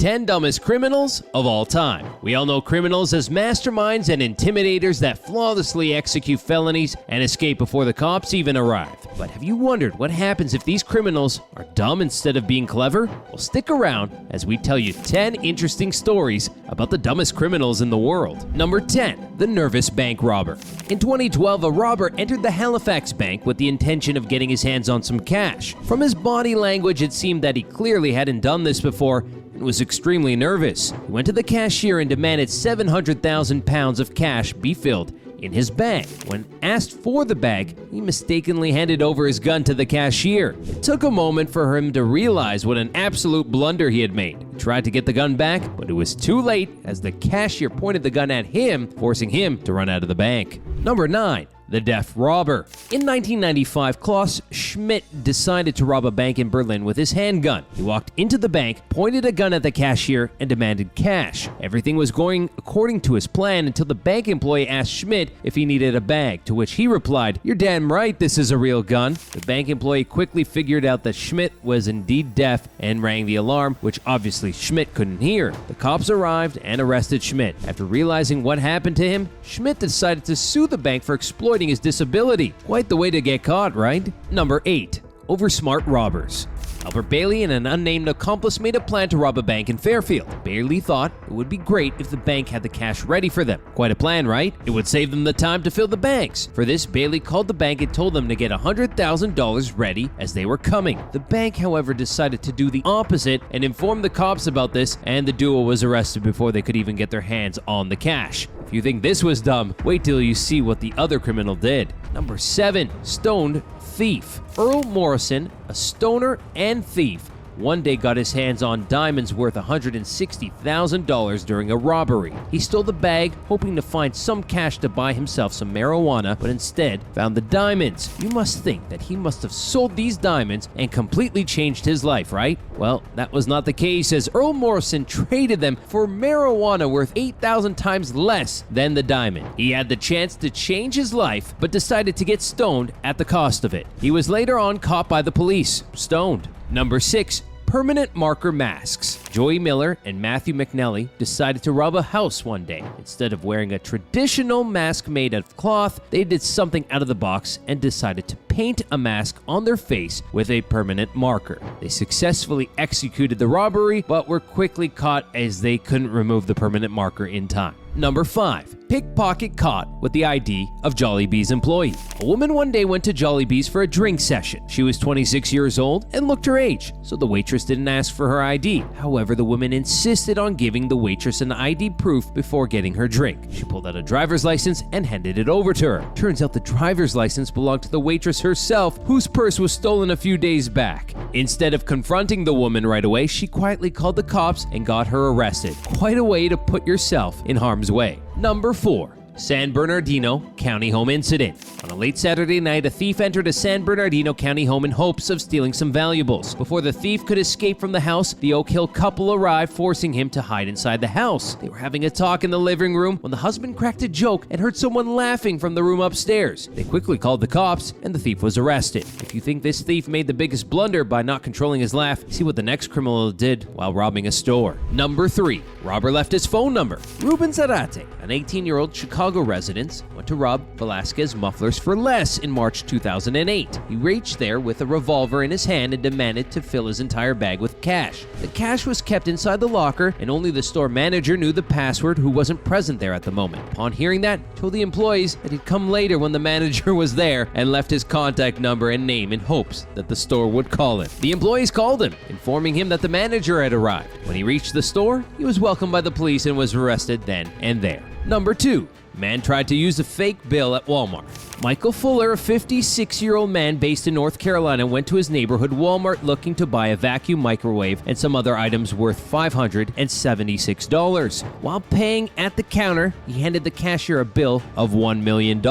10 dumbest criminals of all time. We all know criminals as masterminds and intimidators that flawlessly execute felonies and escape before the cops even arrive. But have you wondered what happens if these criminals are dumb instead of being clever? Well, stick around as we tell you 10 interesting stories about the dumbest criminals in the world. Number 10. The nervous bank robber. In 2012, a robber entered the Halifax bank with the intention of getting his hands on some cash. From his body language, it seemed that he clearly hadn't done this before and was extremely nervous. He went to the cashier and demanded 700,000 pounds of cash be filled in his bag. When asked for the bag, he mistakenly handed over his gun to the cashier. It took a moment for him to realize what an absolute blunder he had made. He tried to get the gun back, but it was too late as the cashier pointed the gun at him, forcing him to run out of the bank. Number 9. The deaf robber. In 1995, Klaus Schmidt decided to rob a bank in Berlin with his handgun. He walked into the bank, pointed a gun at the cashier, and demanded cash. Everything was going according to his plan until the bank employee asked Schmidt if he needed a bag, to which he replied, "You're damn right, this is a real gun." The bank employee quickly figured out that Schmidt was indeed deaf and rang the alarm, which obviously Schmidt couldn't hear. The cops arrived and arrested Schmidt. After realizing what happened to him, Schmidt decided to sue the bank for exploiting his disability. Quite the way to get caught, right? Number 8. Oversmart Robbers. Albert Bailey and an unnamed accomplice made a plan to rob a bank in Fairfield. Bailey thought it would be great if the bank had the cash ready for them. Quite a plan, right? It would save them the time to fill the banks. For this, Bailey called the bank and told them to get $100,000 ready as they were coming. The bank, however, decided to do the opposite and informed the cops about this, and the duo was arrested before they could even get their hands on the cash. If you think this was dumb, wait till you see what the other criminal did. Number 7. Stoned thief. Earl Morrison, a stoner and thief, one day got his hands on diamonds worth $160,000 during a robbery. He stole the bag, hoping to find some cash to buy himself some marijuana, but instead found the diamonds. You must think that he must have sold these diamonds and completely changed his life, right? Well, that was not the case, as Earl Morrison traded them for marijuana worth 8,000 times less than the diamond. He had the chance to change his life, but decided to get stoned at the cost of it. He was later on caught by the police, stoned. Number 6. Permanent marker masks. Joey Miller and Matthew McNally decided to rob a house one day. Instead of wearing a traditional mask made of cloth, they did something out of the box and decided to paint a mask on their face with a permanent marker. They successfully executed the robbery, but were quickly caught as they couldn't remove the permanent marker in time. Number 5. Pickpocket caught with the ID of Jollibee's employee. A woman one day went to Jollibee's for a drink session. She was 26 years old and looked her age, so the waitress didn't ask for her ID. However, the woman insisted on giving the waitress an ID proof before getting her drink. She pulled out a driver's license and handed it over to her. Turns out the driver's license belonged to the waitress herself, whose purse was stolen a few days back. Instead of confronting the woman right away, she quietly called the cops and got her arrested. Quite a way to put yourself in harm's way. Number 4. San Bernardino County Home incident. On a late Saturday night, a thief entered a San Bernardino County home in hopes of stealing some valuables. Before the thief could escape from the house, the Oak Hill couple arrived, forcing him to hide inside the house. They were having a talk in the living room when the husband cracked a joke and heard someone laughing from the room upstairs. They quickly called the cops, and the thief was arrested. If you think this thief made the biggest blunder by not controlling his laugh, see what the next criminal did while robbing a store. Number 3. Robber left his phone number. Ruben Zarate, an 18-year-old Chicago resident, went to rob Velasquez Mufflers for less in March 2008. He reached there with a revolver in his hand and demanded to fill his entire bag with cash. The cash was kept inside the locker, and only the store manager knew the password, who wasn't present there at the moment. Upon hearing that, he told the employees that he'd come later when the manager was there and left his contact number and name in hopes that the store would call him. The employees called him, informing him that the manager had arrived. When he reached the store, he was welcomed by the police and was arrested then and there. Number 2. Man tried to use a fake bill at Walmart. Michael Fuller, a 56-year-old man based in North Carolina, went to his neighborhood Walmart looking to buy a vacuum microwave and some other items worth $576. While paying at the counter, he handed the cashier a bill of $1 million.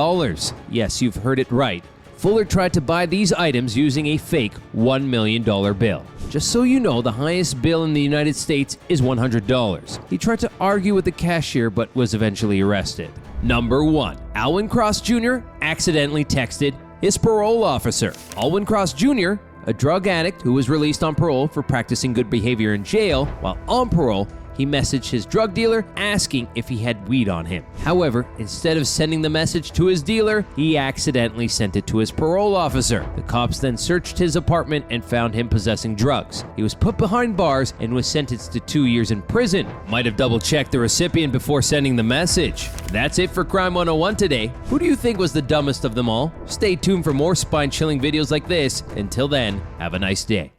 Yes, you've heard it right. Fuller tried to buy these items using a fake $1 million bill. Just so you know, the highest bill in the United States is $100. He tried to argue with the cashier but was eventually arrested. Number 1. Alwyn Cross Jr. accidentally texted his parole officer. Alwyn Cross Jr., a drug addict who was released on parole for practicing good behavior in jail. While on parole, he messaged his drug dealer asking if he had weed on him. However, instead of sending the message to his dealer, he accidentally sent it to his parole officer. The cops then searched his apartment and found him possessing drugs. He was put behind bars and was sentenced to 2 years in prison. Might have double-checked the recipient before sending the message. That's it for Crime 101 today. Who do you think was the dumbest of them all? Stay tuned for more spine-chilling videos like this. Until then, have a nice day.